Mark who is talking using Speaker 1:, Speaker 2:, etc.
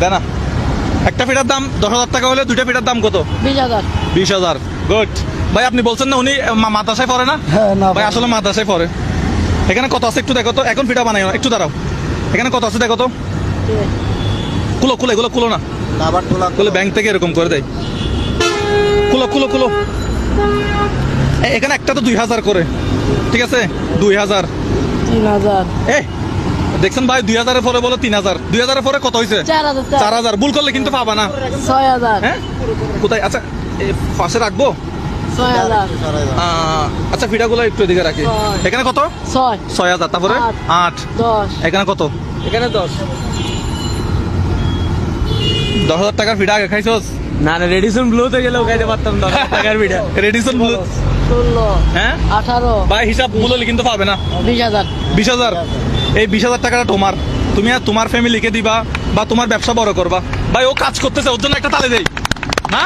Speaker 1: দেয় না। একটা ফিটার দাম 10,000 টাকা হলে দুইটা ফিটার দাম কত?
Speaker 2: 20,000।
Speaker 1: 20,000। গুড ভাই, আপনি বলছেন না উনি মাদ্রাসায় পড়ে না?
Speaker 2: হ্যাঁ না
Speaker 1: ভাই আসলে মাদ্রাসায় পড়ে। এখানে কত আছে একটু দেখো তো, এখন ফিটা বানাই না, একটু দাঁড়াও। এখানে কত আছে দেখো তো, কুলো কুলো, এগুলো কুলো না,
Speaker 3: আবার তোলা
Speaker 1: কুলো ব্যাংক থেকে এরকম করে দেয়। কুলো কুলো কুলো। এখানে একটা তো 2,000 করে, ঠিক আছে 2,000।
Speaker 2: 3,000।
Speaker 1: এ দেখছেন ভাই, 2,000-এর পরে বলো 3,000, 2,000-এর পরে কত হয়েছে?
Speaker 2: 4,000।
Speaker 1: 4,000। ভুল করলে কিন্তু পাবা না।
Speaker 2: 6,000।
Speaker 1: হ্যাঁ কোথায়? আচ্ছা পাশে রাখবো।
Speaker 2: 6,000।
Speaker 1: আচ্ছা ফিটাগুলো একটু এদিকে রাখি।
Speaker 2: ছয়।
Speaker 1: এখানে কত?
Speaker 2: 6।
Speaker 1: 6,000। তারপরে
Speaker 2: আট।
Speaker 1: 8।
Speaker 2: 10।
Speaker 1: এখানে কত?
Speaker 4: এখানে 10।
Speaker 1: 10,000 টাকার ফিটা আগে খাইছস?
Speaker 4: না না, রেডিসন ব্লুতে গেলেও খাইতে পারতাম 10 টাকার ভিডিও।
Speaker 1: Radisson blue.
Speaker 2: 16।
Speaker 1: হ্যাঁ
Speaker 2: 18।
Speaker 1: ভাই হিসাব ভুল হলে কিন্তু পাবে না।
Speaker 2: 20,000।
Speaker 1: 20,000। এই 20,000 টাকাটা তোমার, তুমি আর তোমার ফ্যামিলিকে দিবা বা তোমার ব্যবসা বড় করবা। ভাই ও কাজ করতেছে, ওর জন্য একটা তালে দেই না।